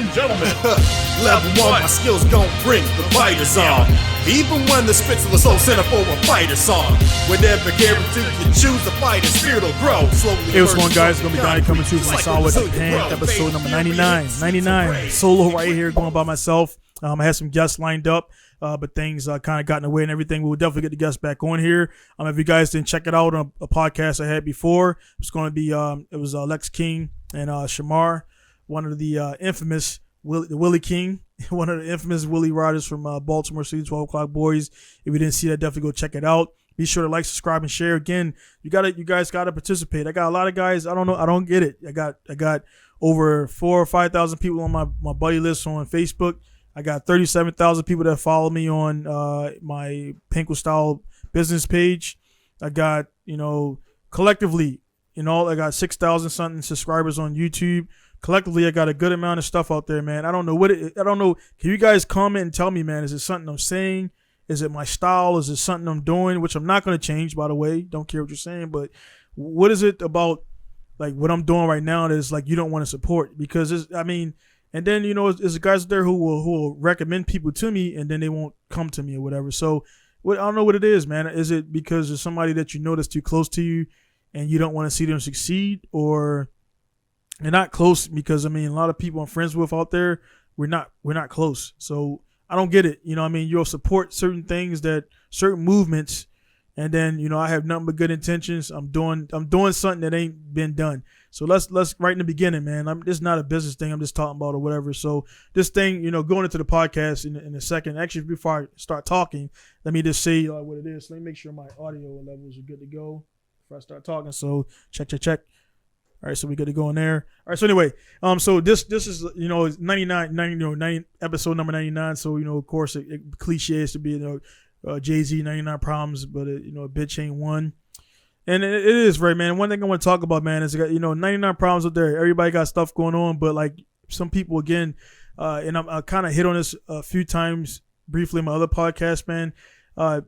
and gentlemen. Level 1, my skills gon' bring the fighters on. Even when the spits of the soul center for a fighter song. Whenever guaranteed you choose the fighter, spirit will grow slowly. Hey, what's going on, guys? It's gonna be Donnie coming to you from my solid hand, episode number 99. 99 solo right here, going by myself. I had some guests lined up, but things kind of got in the way and everything. We will definitely get the guests back on here. If you guys didn't check it out on a podcast I had before, it's going to be it was Lex King and Shamar, one of the infamous Willie King, one of the infamous Willie Riders from Baltimore City, 12 O'Clock Boys. If you didn't see that, definitely go check it out. Be sure to like, subscribe, and share. Again, you guys gotta participate. I got a lot of guys. I don't get it. I got over 4,000 or 5,000 people on my buddy list on Facebook. I got 37,000 people that follow me on my Pinku style business page. I got, collectively, I got 6,000 something subscribers on YouTube. Collectively, I got a good amount of stuff out there, man. I don't know. Can you guys comment and tell me, man, is it something I'm saying? Is it my style? Is it something I'm doing? Which I'm not going to change, by the way. Don't care what you're saying. But what is it about, like, what I'm doing right now that is, like, you don't want to support? Because, and then, there's guys out there who will recommend people to me, and then they won't come to me or whatever. So I don't know what it is, man. Is it because there's somebody that you know that's too close to you and you don't want to see them succeed? Or they're not close because, a lot of people I'm friends with out there, we're not close. So I don't get it. You'll support certain things, certain movements, and then, I have nothing but good intentions. I'm doing something that ain't been done. So let's right in the beginning, man. This is not a business thing I'm just talking about or whatever. So this thing, going into the podcast in a second. Actually, before I start talking, let me just say what it is. Let me make sure my audio levels are good to go before I start talking. So check. All right, so we good to go in there. All right, so anyway, so this is 90 episode number 99. So of course, it cliche is to be Jay-Z 99 problems, but a bitch ain't one. And it is right, man. One thing I want to talk about, man, is 99 problems out there. Everybody got stuff going on, but like some people, again, and I kind of hit on this a few times briefly in my other podcast, man.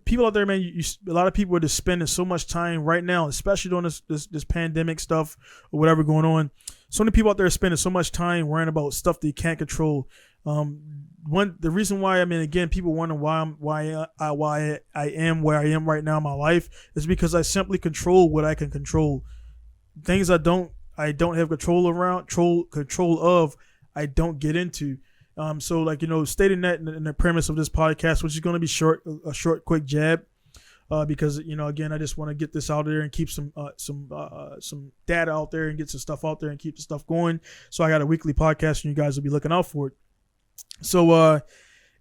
People out there, man, a lot of people are just spending so much time right now, especially during this pandemic stuff or whatever going on. So many people out there are spending so much time worrying about stuff that you can't control. The reason why, again, people wonder why I am where I am right now in my life is because I simply control what I can control. Things I don't have control of, I don't get into. So like, stating that in the premise of this podcast, which is going to be a short, quick jab, because, again, I just want to get this out there and keep some data out there and get some stuff out there and keep the stuff going. So I got a weekly podcast and you guys will be looking out for it. So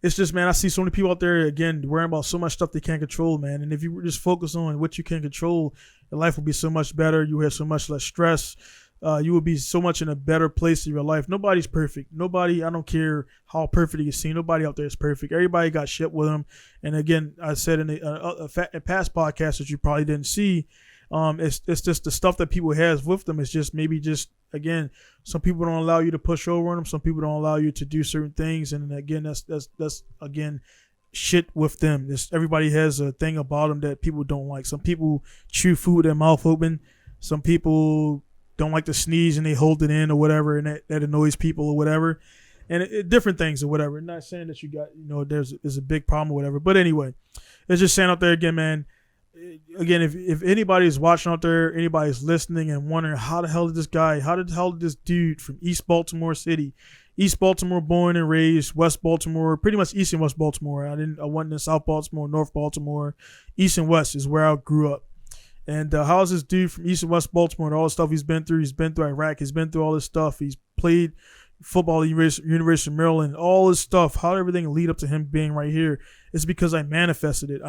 it's just, man, I see so many people out there, again, worrying about so much stuff they can't control, man. And if you just focus on what you can control, your life will be so much better. You have so much less stress. You will be so much in a better place in your life. Nobody's perfect. Nobody, I don't care how perfect you see. Nobody out there is perfect. Everybody got shit with them. And again, I said in a past podcast that you probably didn't see, it's just the stuff that people has with them. It's just again, some people don't allow you to push over on them. Some people don't allow you to do certain things. And again, that's again, shit with them. Everybody has a thing about them that people don't like. Some people chew food with their mouth open. Some people don't like to sneeze and they hold it in or whatever, and that annoys people or whatever, and different things or whatever. I'm not saying that you got, there's a big problem or whatever, but anyway, it's just saying out there again, man. Again, if anybody's watching out there, anybody's listening and wondering how the hell did this dude from East Baltimore City, East Baltimore born and raised, West Baltimore, pretty much East and West Baltimore. I wasn't in South Baltimore, North Baltimore. East and West is where I grew up. And how is this dude from East and West Baltimore and all the stuff he's been through? He's been through Iraq. He's been through all this stuff. He's played football at University of Maryland. All this stuff. How did everything lead up to him being right here? It's because I manifested it.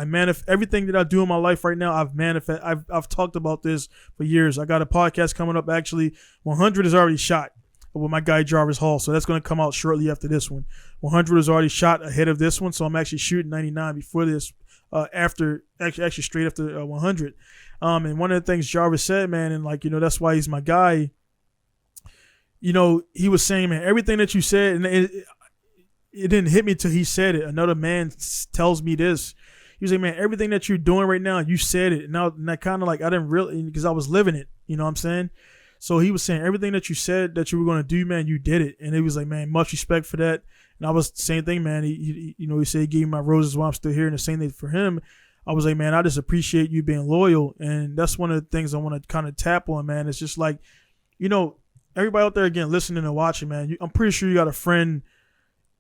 Everything that I do in my life right now, I've talked about this for years. I got a podcast coming up. Actually, 100 is already shot with my guy Jarvis Hall. So that's going to come out shortly after this one. 100 is already shot ahead of this one. So I'm actually shooting 99 before this, actually straight after 100. And one of the things Jarvis said, man, and like, that's why he's my guy. He was saying, man, everything that you said, and it didn't hit me till he said it. Another man tells me this. He was like, man, everything that you're doing right now, you said it. And I kind of like, I didn't really, because I was living it. You know what I'm saying? So he was saying everything that you said that you were going to do, man, you did it. And he was like, man, much respect for that. And I was the same thing, man. He said he gave me my roses while I'm still here, and the same thing for him. I was like, man, I just appreciate you being loyal. And that's one of the things I want to kind of tap on, man. It's just like, everybody out there, again, listening and watching, man, I'm pretty sure you got a friend,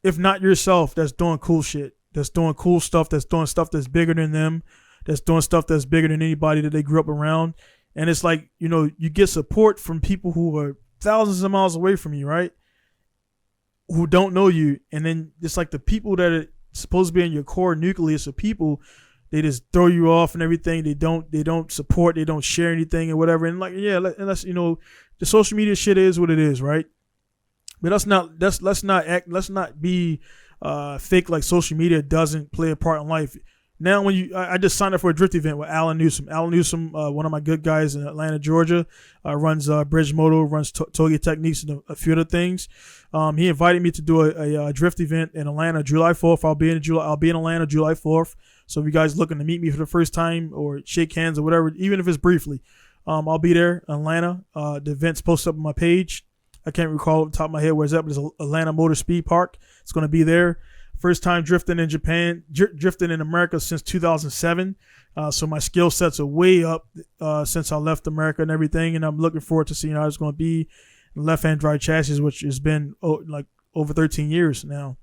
if not yourself, that's doing cool shit, that's doing cool stuff, that's doing stuff that's bigger than them, that's doing stuff that's bigger than anybody that they grew up around. And it's like, you get support from people who are thousands of miles away from you, right? Who don't know you. And then it's like the people that are supposed to be in your core nucleus of people, they just throw you off and everything. They don't support, they don't share anything or whatever. And like, yeah, let's the social media shit is what it is, right? But let's not be fake like social media doesn't play a part in life. Now, I just signed up for a drift event with Alan Newsom. Alan Newsom, one of my good guys in Atlanta, Georgia, runs Bridge Moto, runs Toge Techniques, and a few other things. He invited me to do a drift event in Atlanta, July 4th. I'll be in Atlanta, July 4th. So if you guys looking to meet me for the first time or shake hands or whatever, even if it's briefly, I'll be there in Atlanta. The event's posted up on my page. I can't recall off the top of my head where it's at, but it's Atlanta Motor Speed Park. It's going to be there. First time drifting in Japan, drifting in America since 2007. So my skill sets are way up since I left America and everything. And I'm looking forward to seeing how it's going to be in left-hand drive chassis, which has been like over 13 years now.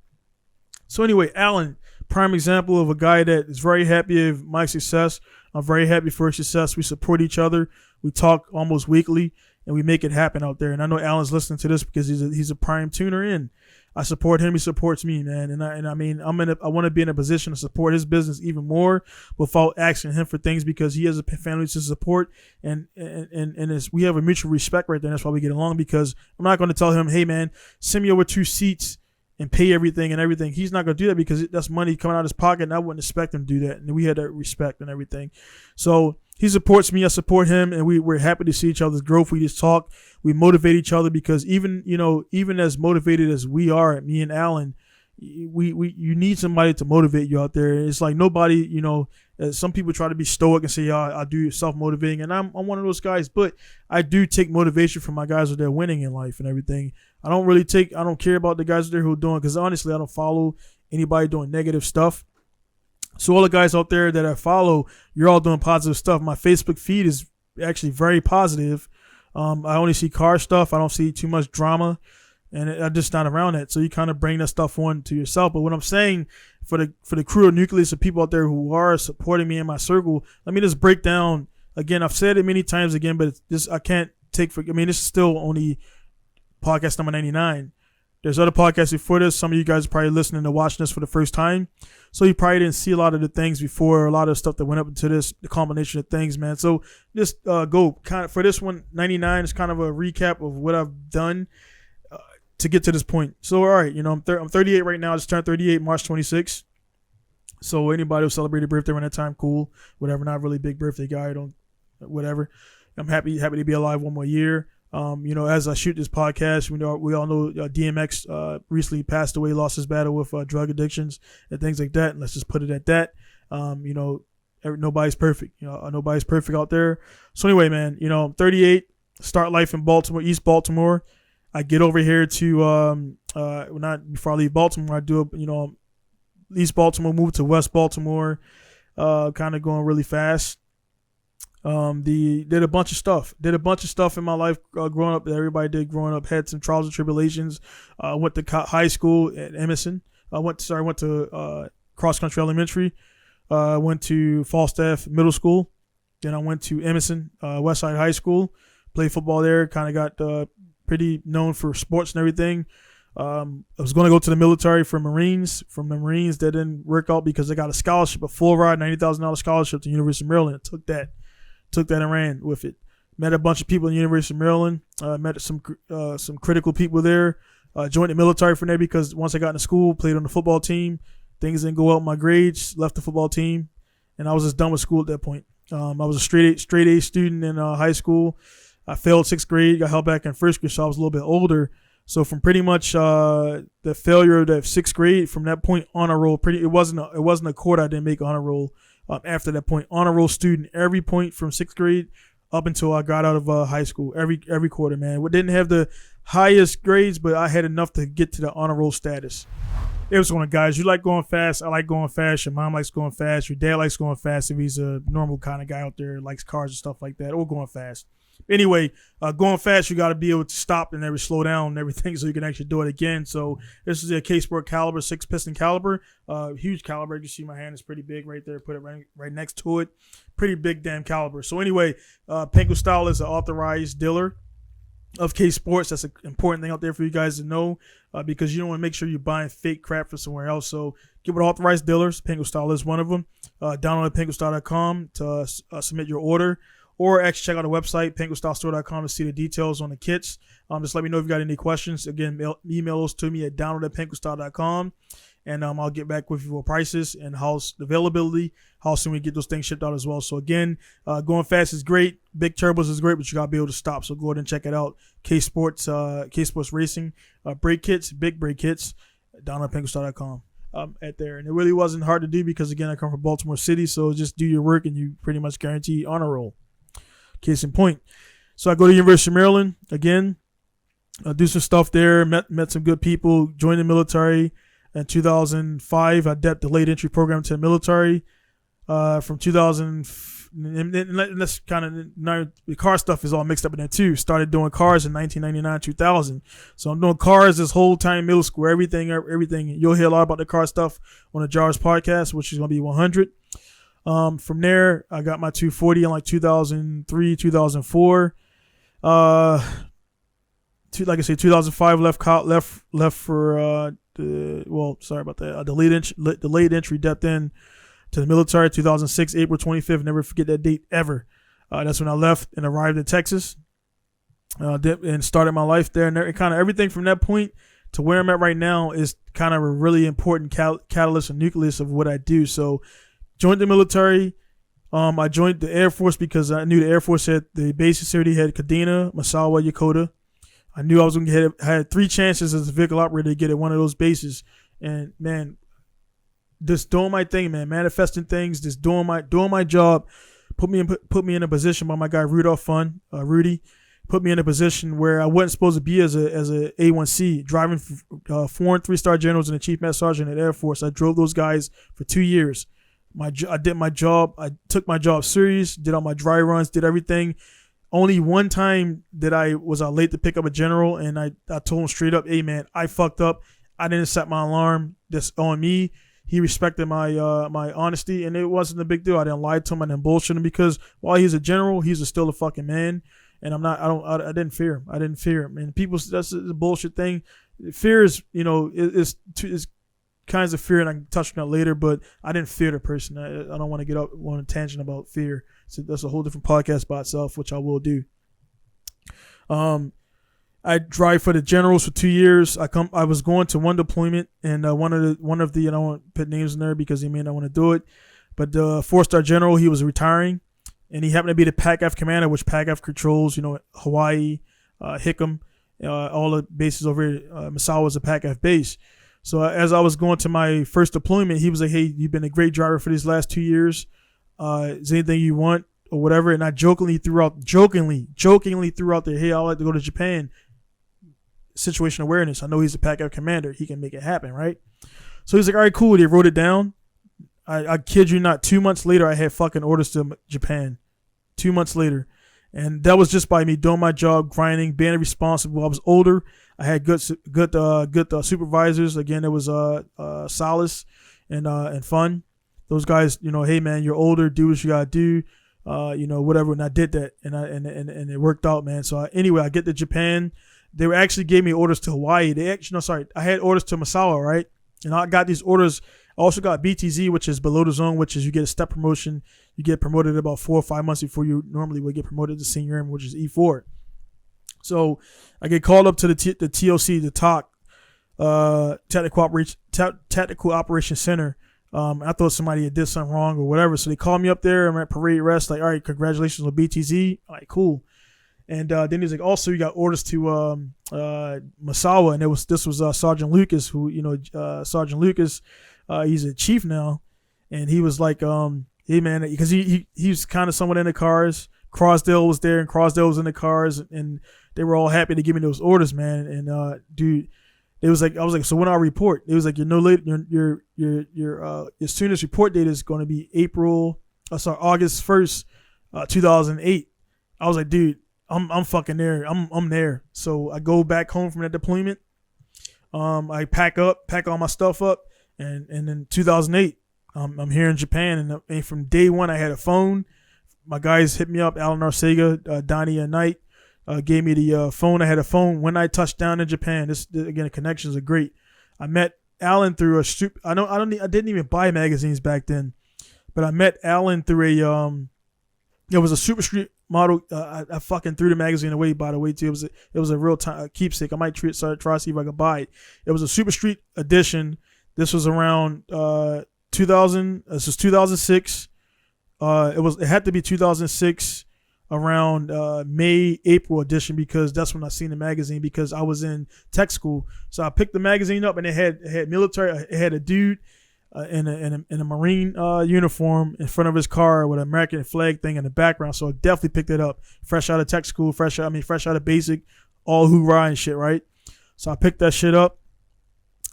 So anyway, Alan, prime example of a guy that is very happy of my success. I'm very happy for his success. We support each other. We talk almost weekly, and we make it happen out there. And I know Alan's listening to this because he's a prime tuner in. I support him. He supports me, man. And I mean, I want to be in a position to support his business even more without asking him for things, because he has a family to support, and we have a mutual respect right there. That's why we get along, because I'm not going to tell him, hey, man, send me over 2 seats and pay everything and everything. He's not going to do that because that's money coming out of his pocket, and I wouldn't expect him to do that. And we had that respect and everything. So he supports me, I support him, and we're happy to see each other's growth. We just talk, we motivate each other, because even as motivated as we are, me and Alan, you need somebody to motivate you out there. It's like nobody, some people try to be stoic and say, yeah, I do self-motivating, and I'm one of those guys, but I do take motivation from my guys that they're winning in life and everything. I don't care about the guys out there who are doing, because honestly, I don't follow anybody doing negative stuff. So all the guys out there that I follow, you're all doing positive stuff. My Facebook feed is actually very positive. I only see car stuff. I don't see too much drama, and I'm just not around that. So you kind of bring that stuff on to yourself. But what I'm saying for the crew or nucleus of people out there who are supporting me in my circle, let me just break down again. I've said it many times again, but I can't take for. I mean, this is still only podcast number 99. There's other podcasts before this. Some of you guys are probably listening to watching this for the first time, so you probably didn't see a lot of the things before, a lot of stuff that went up into this, the combination of things, man. So just go kind of for this one. 99 is kind of a recap of what I've done to get to this point. So all right, I'm 38 right now. I just turned 38 March 26th. So anybody who celebrated birthday around that time, cool. Whatever. Not really a big birthday guy. Whatever. I'm happy to be alive one more year. As I shoot this podcast, we all know DMX recently passed away, lost his battle with drug addictions and things like that. And let's just put it at that. Nobody's perfect. Nobody's perfect out there. So anyway, man, I'm 38, start life in Baltimore, East Baltimore. I get over here to not before I leave Baltimore. I do East Baltimore, move to West Baltimore, kind of going really fast. Did a bunch of stuff in my life growing up that everybody did growing up. Had some trials and tribulations. Went to high school at Emerson. I went to Cross Country Elementary. Went to Falstaff Middle School. Then I went to Emerson Westside High School. Played football there. Kind of got pretty known for sports and everything. I was going to go to the military for Marines. From the Marines, that didn't work out because I got a scholarship, a full ride, $90,000 scholarship to the University of Maryland. I took that and ran with it. Met a bunch of people in the University of Maryland. Met some critical people there. Joined the military from there because once I got into school, played on the football team. Things didn't go well with my grades. Left the football team, and I was just done with school at that point. I was a straight A student in high school. I failed 6th grade. Got held back in 1st grade, so I was a little bit older. So from pretty much the failure of that 6th grade, from that point honor roll, it wasn't a quarter I didn't make honor roll. After that point, honor roll student, every point from 6th grade up until I got out of high school. Every quarter, man. We didn't have the highest grades, but I had enough to get to the honor roll status. It was one of guys. You like going fast. I like going fast. Your mom likes going fast. Your dad likes going fast if he's a normal kind of guy out there, likes cars and stuff like that, or going fast. Anyway, going fast, you got to be able to stop and never slow down and everything so you can actually do it again. So this is a K-Sport caliber, 6-piston caliber, huge caliber. You can see my hand is pretty big right there. Put it right next to it. Pretty big damn caliber. So anyway, Pinku Style is an authorized dealer of K-Sports. That's an important thing out there for you guys to know because you don't want to make sure you're buying fake crap from somewhere else. So get with authorized dealers. Pinku Style is one of them. Download pinkustyle.com to submit your order. Or actually check out the website, pinkustylestore.com, to see the details on the kits. Just let me know if you got any questions. Again, email those to me at download@pinkustyle.com, and I'll get back with you for prices and house availability, how soon we get those things shipped out as well. So again, going fast is great. Big turbos is great, but you got to be able to stop. So go ahead and check it out. K-Sports Racing, brake kits, big brake kits, download@pinkustyle.com. At there. And it really wasn't hard to do because, again, I come from Baltimore City, so just do your work and you pretty much guarantee honor roll. Case in point. So I go to University of Maryland again, do some stuff there, met some good people, joined the military. In 2005, I depped the late entry program to the military. From 2000, and that's kind of, now the car stuff is all mixed up in there too. Started doing cars in 1999, 2000. So I'm doing cars this whole time in middle school, everything. You'll hear a lot about the car stuff on the Jars podcast, which is going to be 100. From there, I got my 240 in like 2003, 2004. Like I say, 2005 left for sorry about that. The late entry depth in to the military. 2006, April 25th. Never forget that date ever. That's when I left and arrived in Texas. And started my life there, and kind of everything from that point to where I'm at right now is kind of a really important catalyst and nucleus of what I do. So. Joined the military. I joined the Air Force because I knew the Air Force had the bases already had Kadena, Masawa, Yokota. I knew I was going to I had 3 chances as a vehicle operator to get at one of those bases. And man, just doing my thing, man, manifesting things, just doing my job, put me in a position by my guy Rudy, put me in a position where I wasn't supposed to be as a A1C, driving 4 and 3-star generals and a chief master sergeant at Air Force. I drove those guys for 2 years. I did my job. I took my job serious, did all my dry runs, did everything. Only one time that I was late to pick up a general, and I told him straight up, hey, man, I fucked up. I didn't set my alarm. That's on me. He respected my my honesty, and it wasn't a big deal. I didn't lie to him. I didn't bullshit him because while he's a general, he's still a fucking man. And I didn't fear him. I didn't fear him. And people, that's a bullshit thing. Fear is, is kinds of fear, and I can touch on that later, but I didn't fear the person. I don't want to get up on a tangent about fear. So that's a whole different podcast by itself, which I will do. I drive for the generals for 2 years. I was going to one deployment, and one of the I don't want to put names in there because he may not want to do it, but the 4-star general, he was retiring, and he happened to be the PACAF commander, which PACAF controls, Hawaii, Hickam, all the bases over here. Masawa was a PACAF base. So as I was going to my first deployment, he was like, hey, you've been a great driver for these last 2 years. Is there anything you want or whatever? And I jokingly threw out there, hey, I'd like to go to Japan. Situation awareness. I know he's a PACAF commander. He can make it happen, right? So he's like, all right, cool. They wrote it down. I kid you not, 2 months later, I had fucking orders to Japan. 2 months later. And that was just by me doing my job, grinding, being responsible. I was older. I had good supervisors. Again, it was Solace and Fun. Those guys, hey man, you're older. Do what you gotta do. Whatever. And I did that, and it worked out, man. So anyway, I get to Japan. They actually gave me orders to Hawaii. I had orders to Masawa, right? And I got these orders. I also got BTZ, which is below the zone, which is you get a step promotion. You get promoted about 4 or 5 months before you normally would get promoted to senior airman, which is E4. So I get called up to the TOC, the TOC, Tactical Operations Center. I thought somebody had did something wrong or whatever. So they called me up there. I'm at parade rest. Like, all right, congratulations on BTZ. All right, cool. And then he's like, also, you got orders to Masawa. And this was Sergeant Lucas, who, Sergeant Lucas, he's a chief now. And he was like, hey, man, because he's kind of somewhat into cars, Crosdale was there, and Crosdale was in the cars, and they were all happy to give me those orders, man. And dude, it was like, I was like, so when I report, it was like, your soonest report date is going to be August 1st, 2008. I was like, dude, I'm fucking there. I'm there. So I go back home from that deployment. I pack all my stuff up, and in 2008, I'm here in Japan, and from day one, I had a phone. My guys hit me up, Alan Arcega, Donnie and Knight, gave me the phone. I had a phone when I touched down in Japan. This again, the connections are great. I met Alan through I didn't even buy magazines back then, but I met Alan through it was a Super Street model. I fucking threw the magazine away, by the way, too. It was a real keepsake. I might try to see if I could buy it. It was a Super Street edition. This was around 2000. This was 2006. It had to be 2006 around May, April edition, because that's when I seen the magazine, because I was in tech school. So I picked the magazine up, and it had military. It had a dude in a Marine uniform in front of his car with an American flag thing in the background. So I definitely picked it up. Fresh out of tech school, fresh out of basic, all hoorah and shit, right? So I picked that shit up.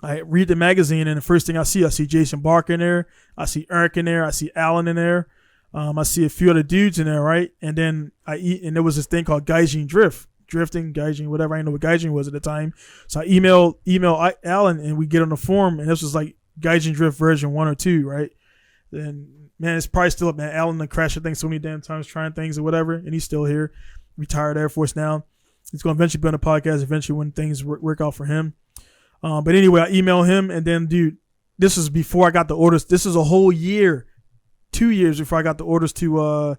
I read the magazine, and the first thing I see Jason Barker in there. I see Eric in there. I see Alan in there. I see a few other dudes in there, right? And then and there was this thing called Gaijin drifting, Gaijin, whatever. I didn't know what Gaijin was at the time. So I email Alan, and we get on the forum, and this was like Gaijin Drift version 1 or 2, right? And man, it's probably still up, man. Alan done crashed the thing so many damn times trying things or whatever, and he's still here. Retired Air Force now. He's going to eventually be on a podcast eventually when things work out for him. But anyway, I email him, and then, dude, this is before I got the orders. This is a whole year, 2 years before I got the orders to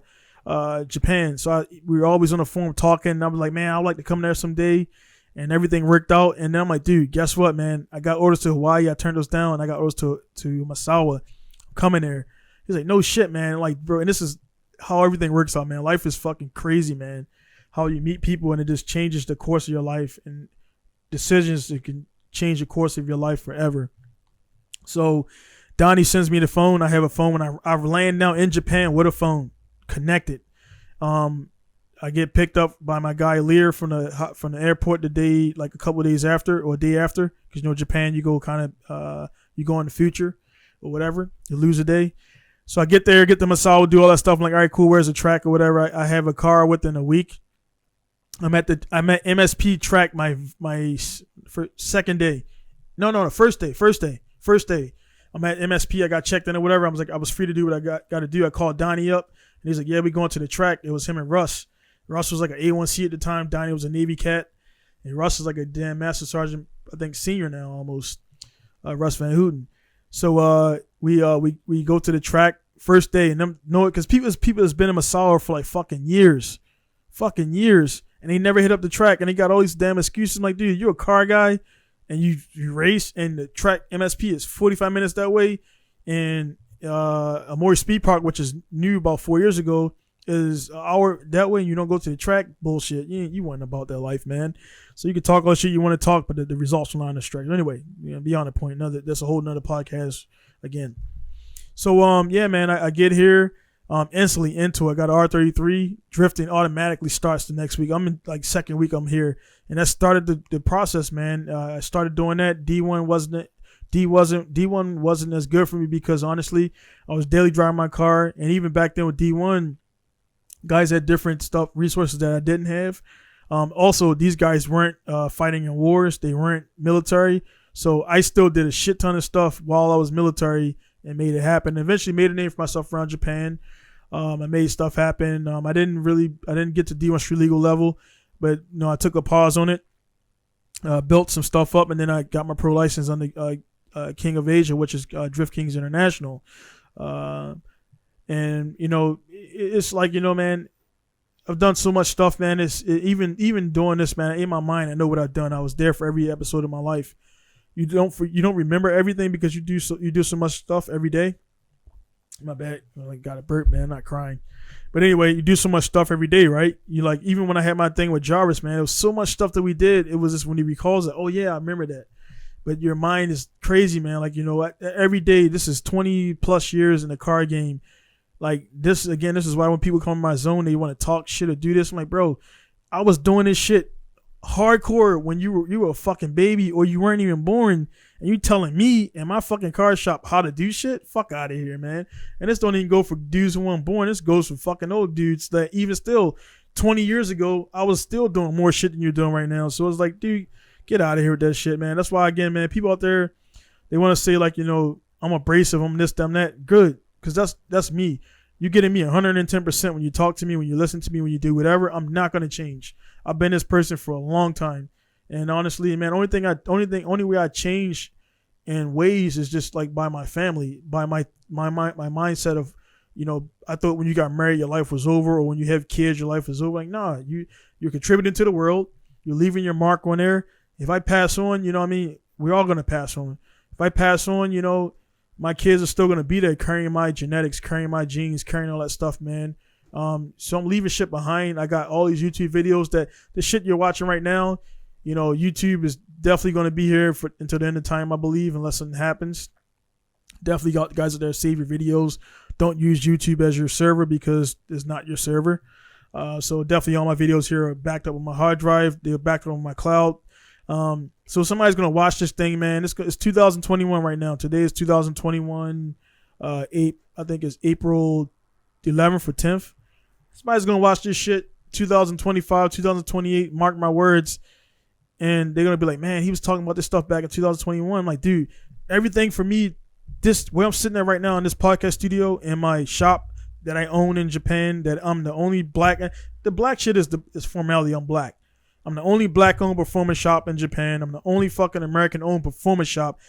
Japan. So we were always on the phone talking, and I was like, man, I'd like to come there someday. And everything worked out. And then I'm like, dude, guess what, man? I got orders to Hawaii. I turned those down. I got orders to Misawa. I'm coming there. He's like, no shit, man. Like, bro, and this is how everything works out, man. Life is fucking crazy, man. How you meet people, and it just changes the course of your life, and decisions that can change the course of your life forever. So Donnie sends me the phone. I have a phone. When I land now in Japan with a phone connected. I get picked up by my guy Lear from the airport a couple of days after, or a day after, because Japan, you go you go in the future or whatever, you lose a day. So I get there, get the Misawa, do all that stuff. I'm like, all right, cool. Where's the track or whatever? I have a car within a week. I'm at MSP track my second day. No, first day. I'm at MSP. I got checked in or whatever. I was free to do what I got to do. I called Donnie up, and he's like, yeah, we going to the track. It was him and Russ. Russ was like an A1C at the time. Donnie was a Navy cat. And Russ is like a damn master sergeant, I think senior now almost. Russ Van Houten. So we go to the track first day, and them know it because people that's been in Misawa for like fucking years, and they never hit up the track, and they got all these damn excuses. I'm like, dude, you're a car guy, and you race, and the track MSP is 45 minutes that way, and Amori Speed Park, which is new about 4 years ago, is an hour that way, and you don't go to the track. Bullshit. You weren't about that life, man. So you can talk all the shit you want to talk, but the results are not on the stretch. Anyway, beyond the point. That's a whole nother podcast again. So yeah, man, I get here instantly into it. I got an R33. Drifting automatically starts the next week. I'm in like second week I'm here, and that started the process, man. I started doing that. D1 wasn't as good for me because honestly, I was daily driving my car, and even back then with D1, guys had different resources that I didn't have. Also, these guys weren't fighting in wars. They weren't military. So I still did a shit ton of stuff while I was military and made it happen. Eventually made a name for myself around Japan. I made stuff happen. I didn't get to D1 street legal level, but I took a pause on it, built some stuff up, and then I got my pro license on the King of Asia, which is Drift Kings International. And it's like, man, I've done so much stuff, man. Even doing this, man, in my mind, I know what I've done. I was there for every episode of my life. You don't remember everything because you do so much stuff every day. My bad. I got a burp, man. I'm not crying. But anyway, you do so much stuff every day, right? You like, even when I had my thing with Jarvis, man, it was so much stuff that we did. It was just when he recalls it, oh yeah, I remember that. But your mind is crazy, man. Like, every day, this is 20 plus years in the car game. Like this again, this is why when people come in my zone, they want to talk shit or do this. I'm like, bro, I was doing this shit hardcore when you were a fucking baby or you weren't even born, and you telling me in my fucking car shop how to do shit? Fuck out of here, man. And this don't even go for dudes who weren't born. This goes for fucking old dudes that even still 20 years ago, I was still doing more shit than you're doing right now. So it's like, dude, get out of here with that shit, man. That's why, again, man, people out there, they want to say like, you know, I'm abrasive, I'm this, them, that. Good, because that's me. You're getting me 110% when you talk to me, when you listen to me, when you do whatever. I'm not gonna change. I've been this person for a long time, and honestly, man, only way I change in ways is just like by my family, by my mindset of, you know, I thought when you got married your life was over, or when you have kids your life was over. Like, nah, you're contributing to the world. You're leaving your mark on there. If I pass on, you know what I mean, we're all gonna pass on. If I pass on, you know, my kids are still gonna be there carrying my genetics, carrying my genes, carrying all that stuff, man. So I'm leaving shit behind. I got all these YouTube videos that the shit you're watching right now, you know, YouTube is definitely going to be here for until the end of time, I believe, unless something happens. Definitely got guys out there, save your videos. Don't use YouTube as your server because it's not your server. So definitely all my videos here are backed up on my hard drive. They're backed up on my cloud. So somebody's going to watch this thing, man. It's 2021 right now. Today is 2021. I think it's April 11th or 10th. Somebody's going to watch this shit 2025, 2028, mark my words, and they're going to be like, man, he was talking about this stuff back in 2021. I'm like, dude, everything for me, this where I'm sitting there right now in this podcast studio in my shop that I own in Japan, that I'm the only black, the black shit is formality. I'm black. I'm the only black-owned performance shop in Japan. I'm the only fucking American-owned performance shop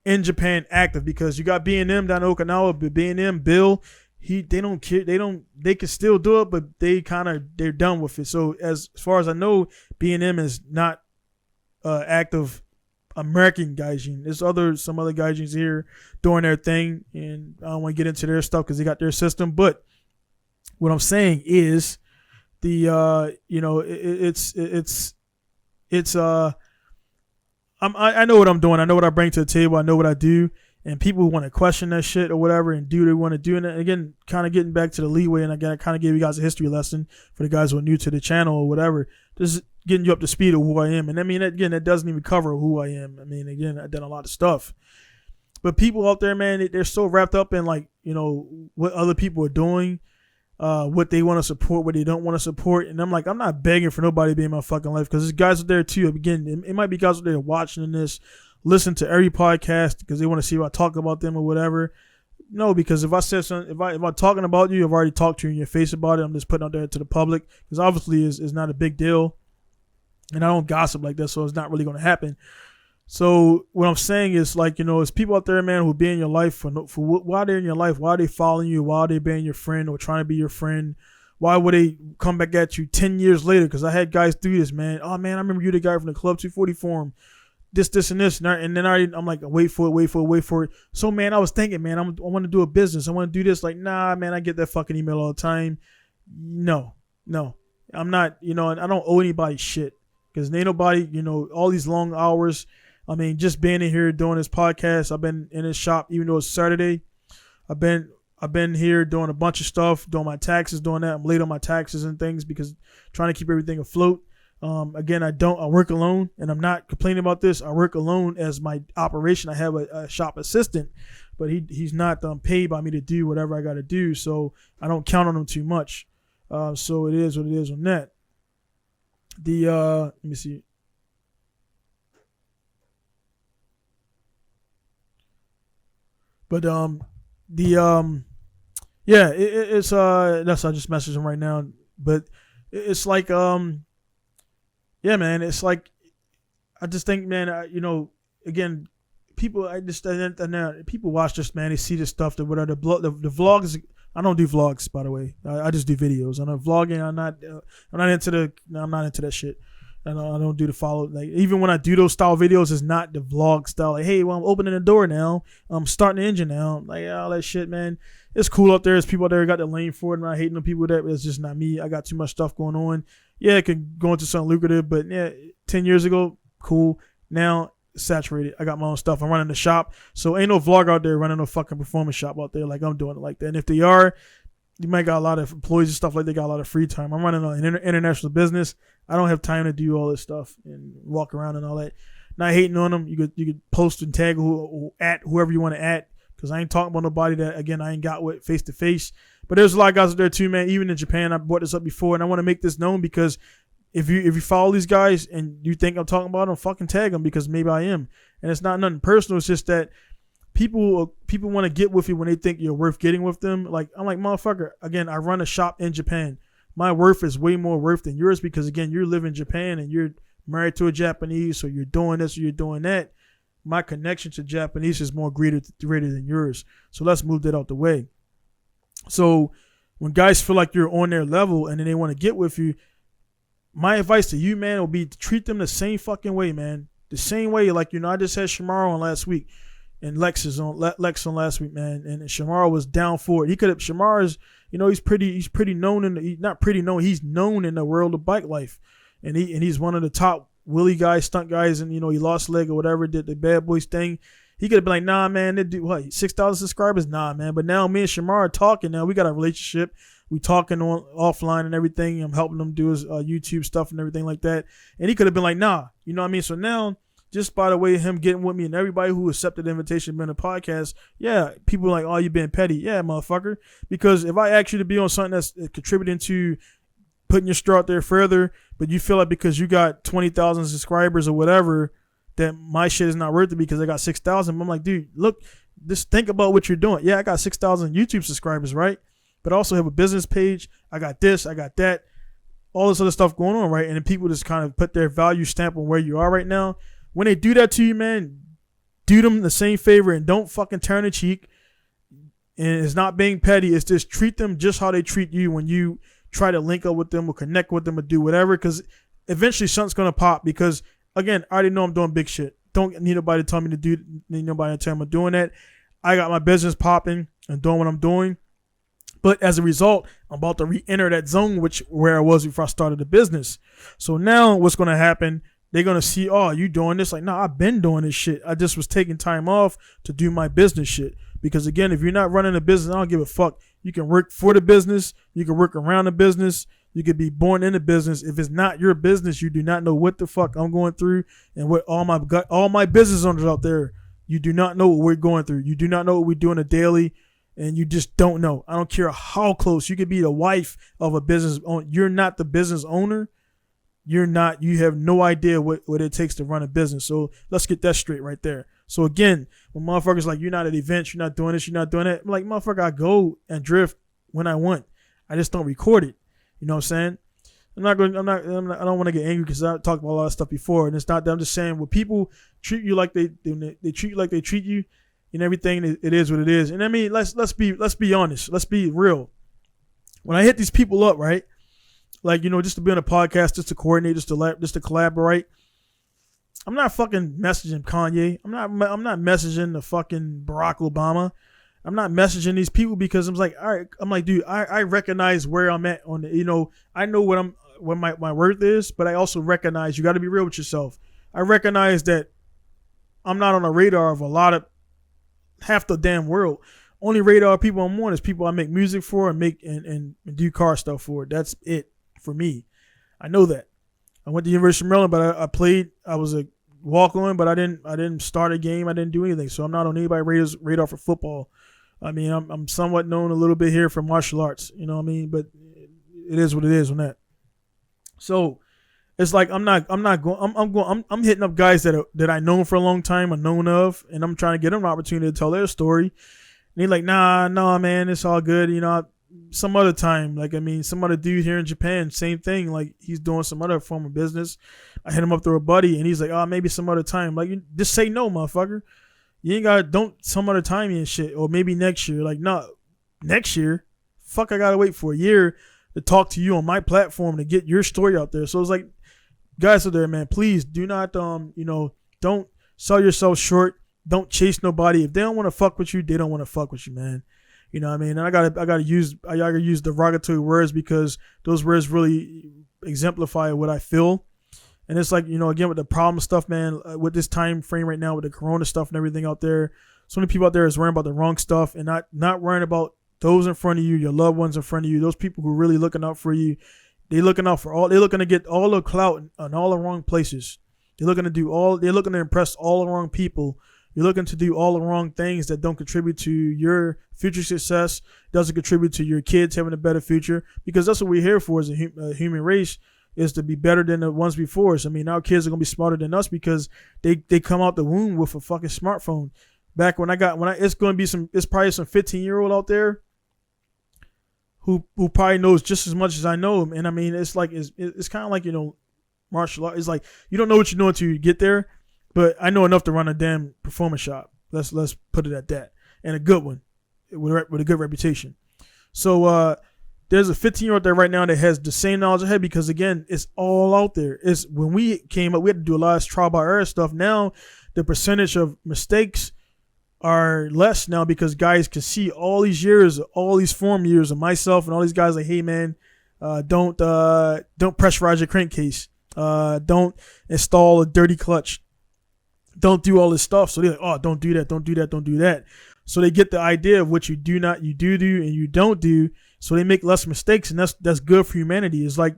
in Japan active, because you got B&M down in Okinawa, but B&M, Bill, they don't care. They can still do it, but they're done with it. So as far as I know, B&M is not active American gaijin. There's some other gaijins here doing their thing, and I don't want to get into their stuff because they got their system. But what I'm saying is I know what I'm doing. I know what I bring to the table. I know what I do. And people who want to question that shit or whatever and do what they want to do. And again, kind of getting back to the leeway. And again, I kind of gave you guys a history lesson for the guys who are new to the channel or whatever. Just getting you up to speed of who I am. And I mean, again, that doesn't even cover who I am. I mean, again, I've done a lot of stuff. But people out there, man, they're so wrapped up in, like, you know, what other people are doing, what they want to support, what they don't want to support. And I'm like, I'm not begging for nobody to be in my fucking life, because there's guys out there too. Again, it might be guys out there watching this, listen to every podcast because they want to see if I talk about them or whatever. No, because if I said something, if I'm talking about you, I've already talked to you in your face about it. I'm just putting it out there to the public, because obviously it's not a big deal, and I don't gossip like that, so it's not really going to happen. So what I'm saying is, like, you know, it's people out there, man, who be in your life for why they're in your life, why are they following you, why are they being your friend or trying to be your friend? Why would they come back at you 10 years later? Because I had guys do this, man. Oh man, I remember you, the guy from the Club 240 forum. This and this, and then I'm like, wait for it. So man, I was thinking, man, I want to do a business. I want to do this. Like, nah, man, I get that fucking email all the time. No, I'm not. You know, and I don't owe anybody shit, because ain't nobody. You know, all these long hours. I mean, just being in here doing this podcast. I've been in this shop, even though it's Saturday. I've been here doing a bunch of stuff, doing my taxes, doing that. I'm late on my taxes and things because trying to keep everything afloat. Again, I work alone, and I'm not complaining about this. I work alone as my operation. I have a shop assistant, but he's not paid by me to do whatever I got to do, so I don't count on him too much. So it is what it is on that. Let me see. But it's that's I just messaged him right now. But it's like yeah, man, it's like, I just think, man, you know, again, people, people watch this, man, they see this stuff, the vlogs. I don't do vlogs, by the way. I just do videos. I know vlogging. I'm not into that shit. And I don't do the follow. Like, even when I do those style videos, it's not the vlog style. Like, hey, well, I'm opening the door now. I'm starting the engine now. Like, all that shit, man. It's cool up there. There's people out there who got the lane for it. I'm not hating on people with that, but it's just not me. I got too much stuff going on. Yeah, it could go into something lucrative, but yeah, 10 years ago, cool. Now, saturated. I got my own stuff. I'm running the shop. So ain't no vlog out there running no fucking performance shop out there like I'm doing it like that. And if they are, you might got a lot of employees and stuff like they got a lot of free time. I'm running an international business. I don't have time to do all this stuff and walk around and all that. Not hating on them. You could post and tag at whoever you want to at, because I ain't talking about nobody that, again, I ain't got with face to face. But there's a lot of guys out there too, man. Even in Japan, I brought this up before, and I want to make this known because if you follow these guys and you think I'm talking about them, fucking tag them, because maybe I am. And it's not nothing personal. It's just that people want to get with you when they think you're worth getting with them. Like, I'm like, motherfucker, again, I run a shop in Japan. My worth is way more worth than yours because, again, you live in Japan and you're married to a Japanese, so you're doing this or you're doing that. My connection to Japanese is more greater than yours. So let's move that out the way. So when guys feel like you're on their level and then they want to get with you, my advice to you, man, will be to treat them the same fucking way, man. The same way, like, I just had Shamar on last week and Lex on last week, man. And Shamar was down for it. Shamar is, he's pretty known he's known in the world of bike life. And he's one of the top wheelie guys, stunt guys, and, he lost a leg or whatever, did the bad boys thing. He could have been like, nah, man, they do what, 6,000 subscribers? Nah, man. But now me and Shamar are talking now. We got a relationship. We talking on offline and everything. I'm helping him do his YouTube stuff and everything like that. And he could have been like, nah, you know what I mean? So now, just by the way, him getting with me and everybody who accepted the invitation to be on the podcast, yeah, people are like, oh, you being petty. Yeah, motherfucker. Because if I ask you to be on something that's contributing to putting your straw out there further, but you feel like because you got 20,000 subscribers or whatever, that my shit is not worth it because I got 6,000. I'm like, dude, look, just think about what you're doing. Yeah, I got 6,000 YouTube subscribers, right? But I also have a business page. I got this, I got that, all this other stuff going on, right? And then people just kind of put their value stamp on where you are right now. When they do that to you, man, do them the same favor and don't fucking turn a cheek. And it's not being petty. It's just treat them just how they treat you when you try to link up with them or connect with them or do whatever, because eventually something's going to pop. Because, again, I already know I'm doing big shit. Don't need nobody to tell me to do, need nobody to tell me I'm doing that. I got my business popping and doing what I'm doing. But as a result, I'm about to re-enter that zone where I was before I started the business. So now what's going to happen, they're going to see, oh, you doing this? Like, nah, I've been doing this shit. I just was taking time off to do my business shit. Because, again, if you're not running a business, I don't give a fuck. You can work for the business. You can work around the business. You could be born in the business. If it's not your business, you do not know what the fuck I'm going through and what all my business owners out there, you do not know what we're going through. You do not know what we do on a daily, and you just don't know. I don't care how close. You could be the wife of a business owner. You're not the business owner. You have no idea what it takes to run a business. So let's get that straight right there. So again, when motherfuckers like, you're not at events, you're not doing this, you're not doing that, I'm like, motherfucker, I go and drift when I want. I just don't record it. You know what I'm saying? I don't want to get angry because I talked about a lot of stuff before, and it's not that. I'm just saying, when people treat you like they treat you like they treat you and everything, it is what it is. And I mean, let's be honest. Let's be real. When I hit these people up, right? Like, just to be on a podcast, just to coordinate, just to collaborate. I'm not fucking messaging Kanye. I'm not messaging the fucking Barack Obama. I'm not messaging these people because I'm like, all right. I'm like, dude, I recognize where I'm at on the, I know what my worth is, but I also recognize you got to be real with yourself. I recognize that I'm not on the radar of half the damn world. Only radar people I'm on is people I make music for and do car stuff for. That's it for me. I know that. I went to University of Maryland, but I played. I was a walk-on, but I didn't start a game. I didn't do anything, so I'm not on anybody's radar for football. I mean, I'm somewhat known a little bit here for martial arts. You know what I mean? But it is what it is on that. So it's like I'm hitting up guys that I know for a long time, I'm known of, and I'm trying to get them an opportunity to tell their story. And they're like, nah, man, it's all good. Some other time, some other dude here in Japan, same thing. Like, he's doing some other form of business. I hit him up through a buddy, and he's like, oh, maybe some other time. Like, you just say no, motherfucker. You ain't don't some other time and shit, or maybe next year. Like, no, next year? Fuck, I gotta wait for a year to talk to you on my platform to get your story out there. So it's like, guys out there, man, please do not, don't sell yourself short. Don't chase nobody. If they don't want to fuck with you, they don't want to fuck with you, man. You know what I mean? And I gotta use derogatory words because those words really exemplify what I feel. And it's like, again, with the problem stuff, man, with this time frame right now with the corona stuff and everything out there, so many people out there is worrying about the wrong stuff and not worrying about those in front of you, your loved ones in front of you, those people who are really looking out for you. They're looking to get all the clout in all the wrong places. They're looking to impress all the wrong people. You're looking to do all the wrong things that don't contribute to your future success, doesn't contribute to your kids having a better future, because that's what we're here for as a human race, is to be better than the ones before us. I mean, our kids are going to be smarter than us because they come out the womb with a fucking smartphone. Back it's probably some 15-year-old out there who probably knows just as much as I know him. And I mean, it's like, it's kind of like, martial art. It's like, you don't know what you know until you get there, but I know enough to run a damn performance shop. Let's put it at that. And a good one with a good reputation. So, there's a 15-year-old there right now that has the same knowledge I had, because again, it's all out there. It's when we came up, we had to do a lot of trial by error stuff. Now the percentage of mistakes are less now, because guys can see all these years, all these form years of myself and all these guys like, hey man, don't pressurize your crankcase. Don't install a dirty clutch. Don't do all this stuff. So they're like, oh, don't do that, don't do that, don't do that. So they get the idea of what you do, and you don't do. So they make less mistakes, and that's good for humanity. It's like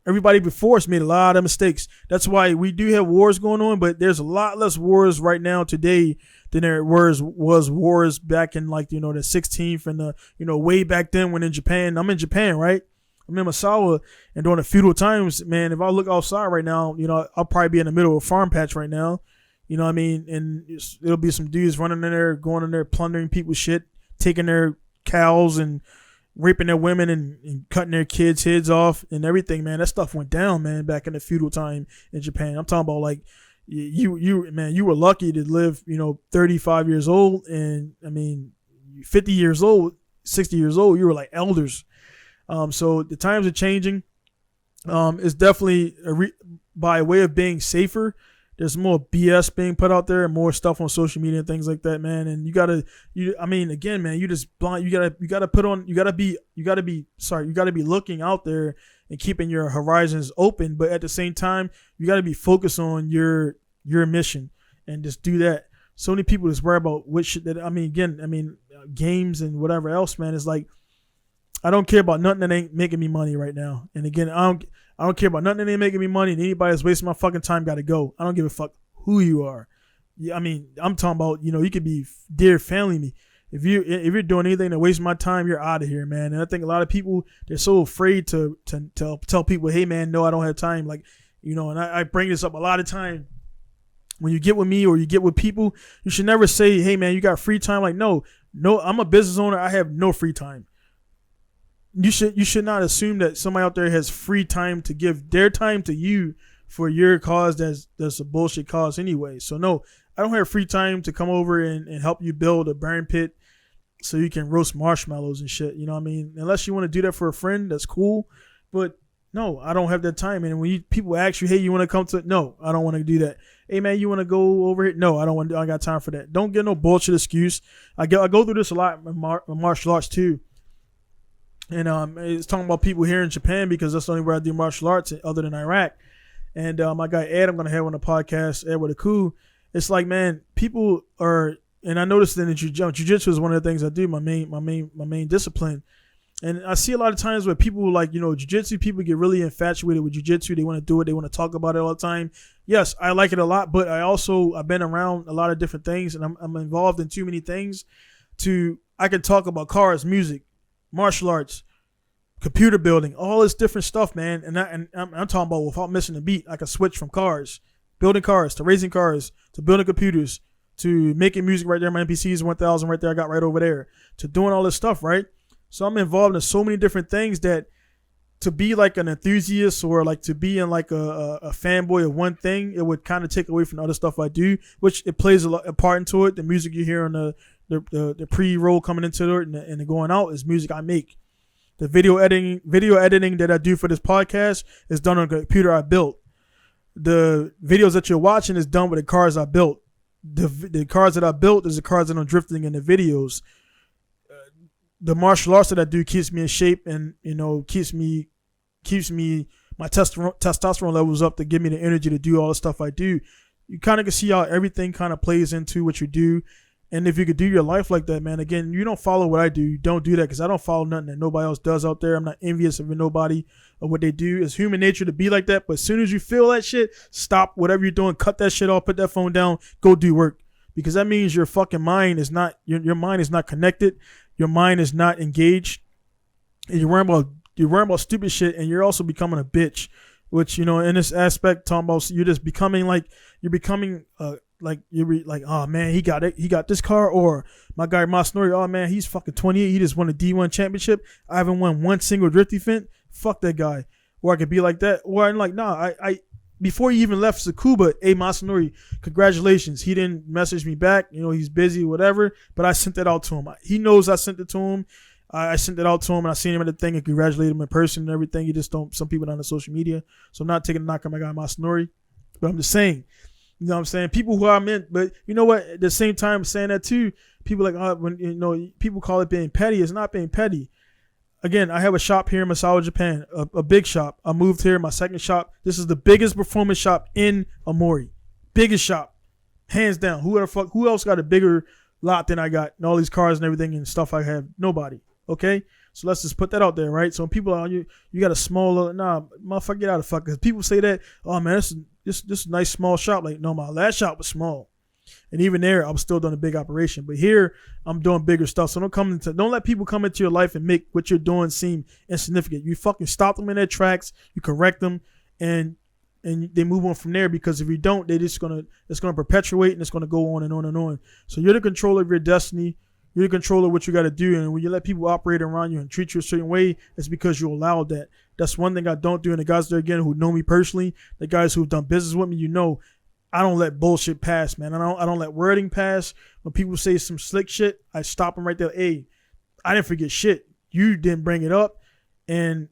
everybody before us made a lot of mistakes. That's why we do have wars going on, but there's a lot less wars right now today than there was wars back in, like, the 16th and the way back then when in Japan. I'm in Japan, right? I'm in Misawa, and during the feudal times, man, if I look outside right now, I'll probably be in the middle of a farm patch right now. You know what I mean? And it'll be some dudes running in there, going in there, plundering people's shit, taking their cows and raping their women and cutting their kids' heads off and everything, man. That stuff went down, man, back in the feudal time in Japan. I'm talking about, like, you were lucky to live, 35 years old, and I mean, 50 years old, 60 years old, you were like elders. So the times are changing. It's definitely by way of being safer. There's more BS being put out there and more stuff on social media and things like that, man. And you gotta be looking out there and keeping your horizons open. But at the same time, you gotta be focused on your mission and just do that. So many people just worry about what shit games and whatever else, man. It's like, I don't care about nothing that ain't making me money right now. And again, I don't care about nothing that ain't making me money, and anybody that's wasting my fucking time got to go. I don't give a fuck who you are. Yeah, I mean, I'm talking about, you could be dear family to me. If you're doing anything that wastes my time, you're out of here, man. And I think a lot of people, they're so afraid to tell people, hey man, no, I don't have time. Like, and I bring this up a lot of time. When you get with me or you get with people, you should never say, hey man, you got free time. Like, no, I'm a business owner. I have no free time. You should not assume that somebody out there has free time to give their time to you for your cause that's a bullshit cause anyway. So no, I don't have free time to come over and help you build a burn pit so you can roast marshmallows and shit. You know what I mean? Unless you want to do that for a friend, that's cool. But no, I don't have that time. And when people ask you, hey, you want to come to? No, I don't want to do that. Hey man, you want to go over here? No, I don't want. I got time for that. Don't get no bullshit excuse. I go through this a lot in martial arts too. And it's talking about people here in Japan, because that's the only where I do martial arts other than Iraq. And my guy Ed, I'm gonna have on the podcast, Ed with a coup. It's like, man, people are, and I noticed that in jiu-jitsu is one of the things I do, my main discipline. And I see a lot of times where people, like, jiu-jitsu people get really infatuated with jiu-jitsu. They want to do it. They want to talk about it all the time. Yes, I like it a lot, but I've been around a lot of different things, and I'm involved in too many things I can talk about cars, music, martial arts, computer building, all this different stuff, man. And I'm talking about without missing a beat. I can switch from building cars, to racing cars, to building computers, to making music right there. My MPCs 1000 right there. I got right over there, to doing all this stuff, right? So I'm involved in so many different things that to be like an enthusiast or like to be in like a fanboy of one thing, it would kind of take away from the other stuff I do, which it plays a part into it. The music you hear on the pre-roll coming into it and the going out is music I make. The video editing that I do for this podcast is done on a computer I built. The videos that you're watching is done with the cars I built. The cars that I built is the cars that I'm drifting in the videos. The martial arts that I do keeps me in shape and keeps me my testosterone levels up to give me the energy to do all the stuff I do. You kind of can see how everything kind of plays into what you do. And if you could do your life like that, man, again, you don't follow what I do. You don't do that because I don't follow nothing that nobody else does out there. I'm not envious of nobody or what they do. It's human nature to be like that. But as soon as you feel that shit, stop whatever you're doing, cut that shit off, put that phone down, go do work. Because that means your fucking mind is not, your mind is not connected. Your mind is not engaged. And you're worrying about stupid shit, and you're also becoming a bitch. Which, you know, in this aspect, talking about you're just becoming like, oh man, he got this car, or my guy Masanori, oh man, he's fucking 28, he just won a D1 championship. I haven't won one single drift event. Fuck that guy. Or I could be like that, or I'm like, nah, I before he even left Tsukuba, hey Masanori, congratulations. He didn't message me back, you know, he's busy, whatever, but I sent that out to him. He knows I sent it to him. I sent it out to him, and I seen him at the thing and congratulated him in person and everything. You just don't, some people not on social media, so I'm not taking a knock on my guy Masanori, but I'm just saying, you know what I'm saying? People who I'm in, but you know what? At the same time, saying that too, people like, when, you know, people call it being petty. It's not being petty. Again, I have a shop here in Misawa, Japan, a big shop. I moved here, my second shop. This is the biggest performance shop in Amori. Biggest shop, hands down. Who else got a bigger lot than I got, and all these cars and everything and stuff I have? Nobody. Okay, so let's just put that out there, right? So when people are you got a small little, nah, motherfucker, get out of fuck. Because people say that, oh man, this is a nice small shop. Like, no, my last shop was small, and even there, I was still doing a big operation. But here, I'm doing bigger stuff. So don't let people come into your life and make what you're doing seem insignificant. You fucking stop them in their tracks. You correct them, and they move on from there. Because if you don't, it's gonna perpetuate, and it's gonna go on and on and on. So you're the controller of your destiny. You're the controller of what you got to do. And when you let people operate around you and treat you a certain way, it's because you allowed that. That's one thing I don't do. And the guys there, again, who know me personally, the guys who've done business with me, you know, I don't let bullshit pass, man. I don't let wording pass. When people say some slick shit, I stop them right there. Hey, I didn't forget shit. You didn't bring it up. And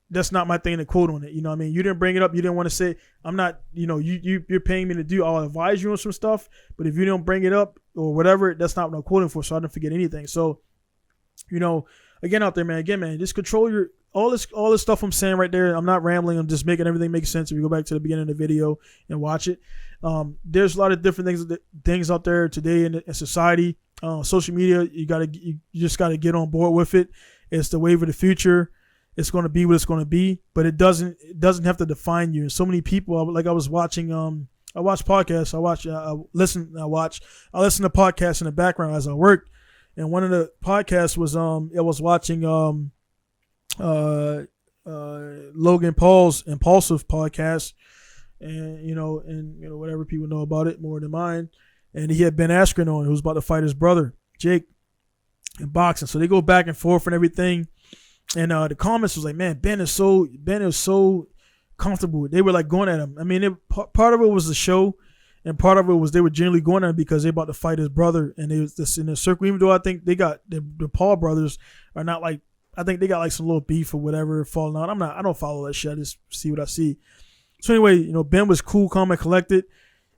that's not my thing to quote on it. You know what I mean? You didn't bring it up. You didn't want to say, I'm not, you know, you're paying me to do, I'll advise you on some stuff. But if you don't bring it up or whatever, that's not what I'm quoting for. So I don't forget anything. So, you know, again, out there, man, just control your, all this stuff I'm saying right there. I'm not rambling. I'm just making everything make sense. If you go back to the beginning of the video and watch it, there's a lot of different things out there today in society. Social media, you just got to get on board with it. It's the wave of the future. It's going to be what it's going to be, but it doesn't have to define you. And so many people, like I was watching, I watch podcasts. I listen to podcasts in the background as I work. And one of the podcasts was, I was watching, Logan Paul's Impulsive podcast, and you know whatever, people know about it more than mine. And he had Ben Askren on, who was about to fight his brother Jake in boxing. So they go back and forth and everything. And the comments was like, man, Ben is so comfortable. They were like going at him. I mean, part of it was the show, and part of it was they were generally going at him because they about to fight his brother, and they was just in a circle. Even though I think they got the Paul brothers are not like, I think they got like some little beef or whatever falling out. I don't follow that shit. I just see what I see. So anyway, you know, Ben was cool, calm, and collected,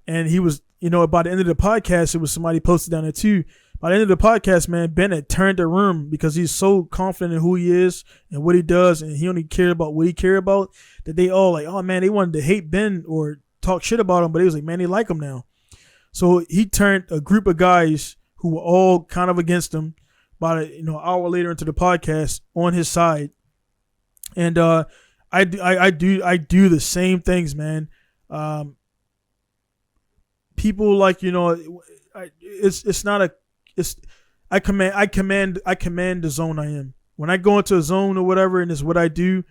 and he was, you know, by the end of the podcast, it was somebody posted down there too. By the end of the podcast, man, Ben had turned the room because he's so confident in who he is and what he does, and he only cared about what he cared about, that they all like, oh man, they wanted to hate Ben or talk shit about him, but he was like, man, they like him now. So he turned a group of guys who were all kind of against him about an hour later into the podcast on his side. And I do the same things, man. People like, you know, I command the zone I am. When I go into a zone or whatever, and it's what I do.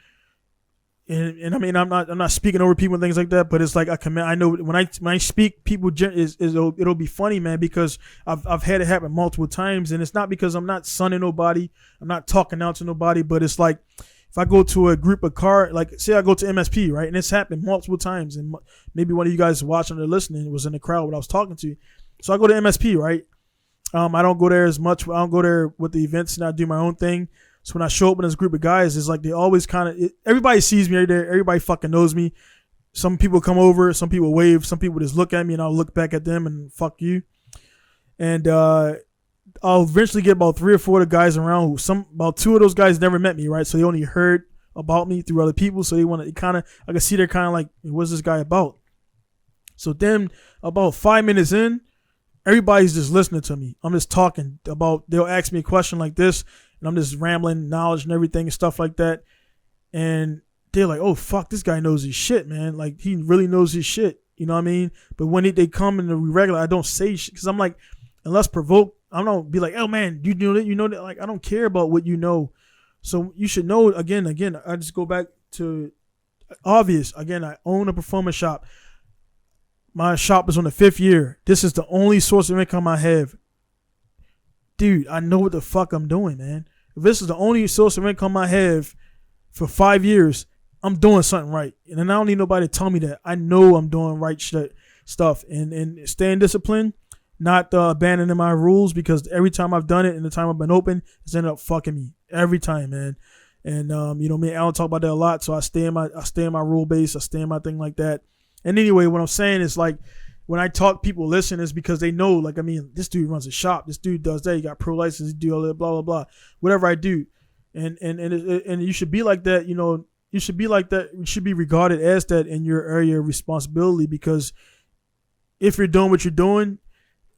And I mean, I'm not speaking over people and things like that, but it's like I know when I speak, people it'll be funny, man, because I've had it happen multiple times, and it's not because I'm not sunning nobody, I'm not talking out to nobody, but it's like if I go to a group of like say I go to MSP, right, and it's happened multiple times, and maybe one of you guys watching or listening was in the crowd when I was talking to you. So I go to MSP, right? I don't go there as much. I don't go there with the events, and I do my own thing. So when I show up in this group of guys, it's like they always kind of, everybody sees me right there. Everybody fucking knows me. Some people come over, some people wave, some people just look at me, and I'll look back at them and fuck you. And I'll eventually get about 3 or 4 of the guys around about 2 of those guys never met me, right? So they only heard about me through other people. So they want to kind of, I can see they're kind of like, what's this guy about? So then about 5 minutes in, everybody's just listening to me. I'm just talking about, they'll ask me a question like this, and I'm just rambling knowledge and everything and stuff like that. And they're like, oh, fuck, this guy knows his shit, man. Like, he really knows his shit. You know what I mean? But when they come in the regular, I don't say shit. Because I'm like, unless provoked, I don't be like, oh, man, you know that. Like, I don't care about what you know. So you should know, again, I just go back to obvious. Again, I own a performance shop. My shop is on the 5th year. This is the only source of income I have. Dude, I know what the fuck I'm doing, man. If this is the only source of income I have for 5 years, I'm doing something right. And I don't need nobody to tell me that. I know I'm doing right stuff. And staying disciplined, not abandoning my rules, because every time I've done it and the time I've been open, it's ended up fucking me. Every time, man. And you know, me and Alan talk about that a lot. So I stay in my rule base. I stay in my thing like that. And anyway, what I'm saying is, like, when I talk, people listen is because they know, like, I mean, this dude runs a shop. This dude does that. He got pro license. He do all that, blah, blah, blah. Whatever I do. And you should be like that, you know. You should be like that. You should be regarded as that in your area of responsibility, because if you're doing what you're doing,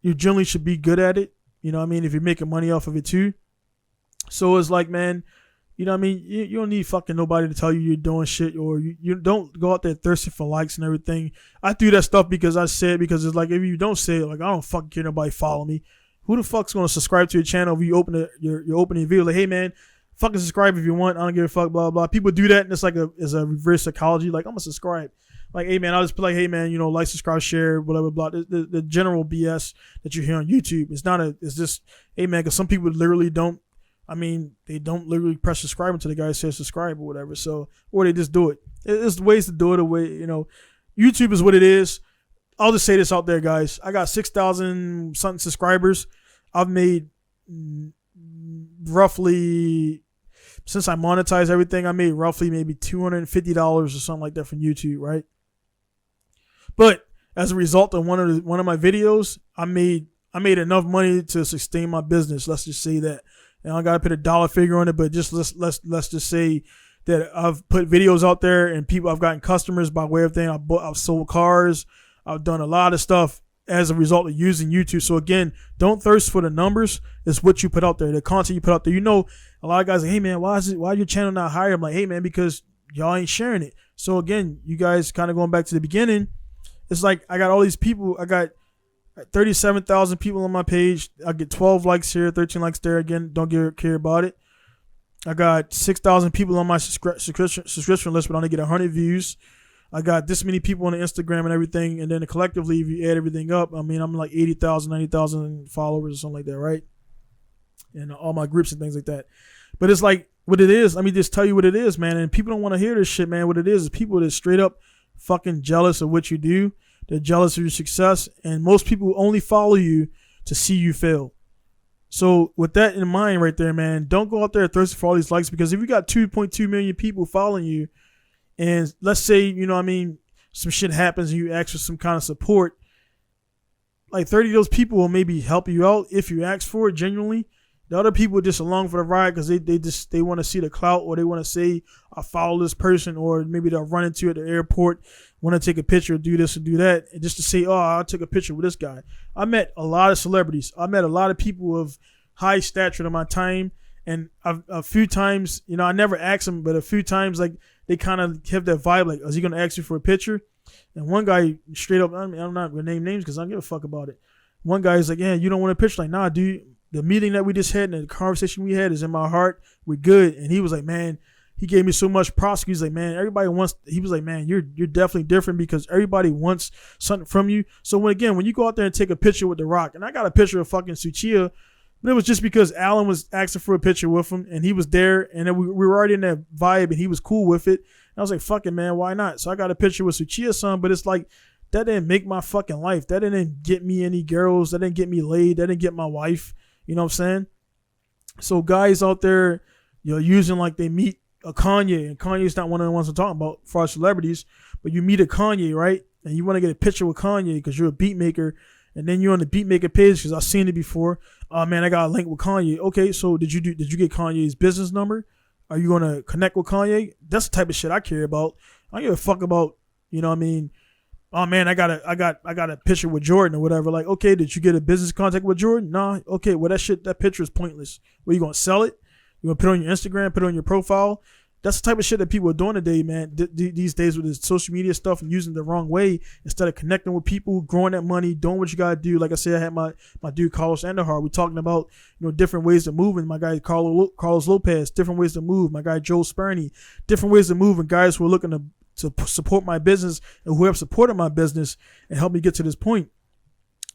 you generally should be good at it. You know what I mean? If you're making money off of it too. So it's like, man, you know what I mean? You don't need fucking nobody to tell you you're doing shit, or you don't go out there thirsty for likes and everything. I do that stuff because I said, because it's like, if you don't say it, like, I don't fucking care nobody follow me. Who the fuck's going to subscribe to your channel if you open your opening video? Like, hey, man, fucking subscribe if you want. I don't give a fuck, blah, blah. People do that, and it's like a reverse psychology. Like, I'm going to subscribe. Like, hey, man, I'll just be like, hey, man, you know, like, subscribe, share, whatever, blah. The general BS that you hear on YouTube, it's just, hey, man, because some people literally don't, I mean, they don't literally press subscribe until the guy says subscribe or whatever. So, or they just do it. There's ways to do it. You know, YouTube is what it is. I'll just say this out there, guys. I got 6,000 something subscribers. I've made roughly, since I monetized everything, I made roughly maybe $250 or something like that from YouTube, right? But as a result of one of my videos, I made enough money to sustain my business. Let's just say that. And I gotta put a dollar figure on it, but just let's just say that I've put videos out there and I've gotten customers by way of thing. I've sold cars. I've done a lot of stuff as a result of using YouTube. So again, don't thirst for the numbers. It's what you put out there, the content you put out there. You know, a lot of guys are like, hey man, why is your channel not higher? I'm like, hey man, because y'all ain't sharing it. So again, you guys kind of going back to the beginning. It's like, I got all these people. I got 37,000 people on my page. I get 12 likes here, 13 likes there. Again, don't care about it. I got 6,000 people on my subscription list, but I only get 100 views. I got this many people on the Instagram and everything, and then collectively, if you add everything up, I mean, I'm like 80,000, 90,000 followers or something like that, right? And all my groups and things like that. But it's like, what it is, let me just tell you what it is, man. And people don't want to hear this shit, man. What it is people that straight up fucking jealous of what you do. They're jealous of your success, and most people only follow you to see you fail. So with that in mind right there, man, don't go out there thirsty for all these likes, because if you got 2.2 million people following you, and let's say, you know what I mean, some shit happens and you ask for some kind of support, like 30 of those people will maybe help you out if you ask for it genuinely. The other people are just along for the ride because they want to see the clout, or they want to say, I follow this person, or maybe they'll run into you at the airport, want to take a picture, do this and do that, and just to say, oh, I took a picture with this guy. I met a lot of celebrities. I met a lot of people of high stature in my time, and a few times, you know, I never asked them, but a few times, like, they kind of have that vibe, like, is he going to ask you for a picture? And one guy straight up, I mean, I'm not going to name names because I don't give a fuck about it. One guy is like, yeah, you don't want a picture? Like, nah, dude. The meeting that we just had and the conversation we had is in my heart. We're good. And he was like, man, he gave me so much props. He's like, man, everybody wants, he was like, man, you're definitely different because everybody wants something from you. So when you go out there and take a picture with The Rock, and I got a picture of fucking Suchiya, but it was just because Alan was asking for a picture with him and he was there, and then we were already in that vibe and he was cool with it. And I was like, fuck it, man, why not? So I got a picture with Suchiya's son, but it's like, that didn't make my fucking life. That didn't get me any girls. That didn't get me laid. That didn't get my wife. You know what I'm saying? So guys out there, you're using like they meet a Kanye, and Kanye's not one of the ones I'm talking about for our celebrities, but you meet a Kanye, right? And you want to get a picture with Kanye because you're a beat maker, and then you're on the beat maker page because I've seen it before. Oh man, I got a link with Kanye. Okay, so did you get Kanye's business number? Are you gonna connect with Kanye? That's the type of shit I care about. I don't give a fuck about, you know what I mean? Oh man, I got a picture with Jordan or whatever. Like, okay, did you get a business contact with Jordan? Nah. Okay, well that picture is pointless. Well, you gonna sell it? You gonna put it on your Instagram, put it on your profile? That's the type of shit that people are doing today, man. These days with this social media stuff and using it the wrong way instead of connecting with people, growing that money, doing what you gotta do. Like I said, I had my dude Carlos Andahar. We're talking about, you know, different ways to move. And my guy Carlos Lopez, different ways to move. My guy Joe Sperney, different ways to move. And guys who are looking to support my business and who have supported my business and helped me get to this point.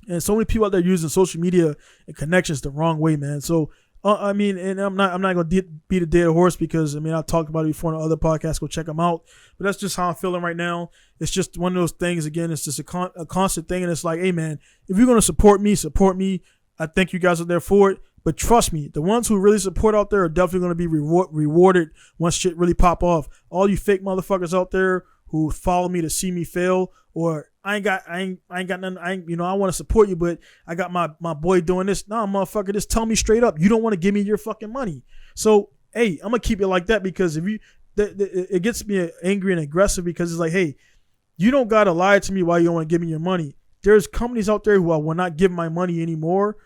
And so many people out there using social media and connections the wrong way, man. So I mean, and I'm not gonna beat a dead horse because I mean I talked about it before on other podcasts. Go check them out. But that's just how I'm feeling right now. It's just one of those things. Again, it's just a constant thing, and it's like, hey man, if you're gonna support me. I think you guys are there for it. But trust me, the ones who really support out there are definitely gonna be rewarded once shit really pop off. All you fake motherfuckers out there who follow me to see me fail, or I ain't got nothing. You know, I want to support you, but I got my boy doing this. Nah, motherfucker, just tell me straight up. You don't want to give me your fucking money. So, hey, I'm gonna keep it like that because if you, it gets me angry and aggressive because it's like, hey, you don't gotta lie to me why you don't want to give me your money. There's companies out there who I will not give my money anymore,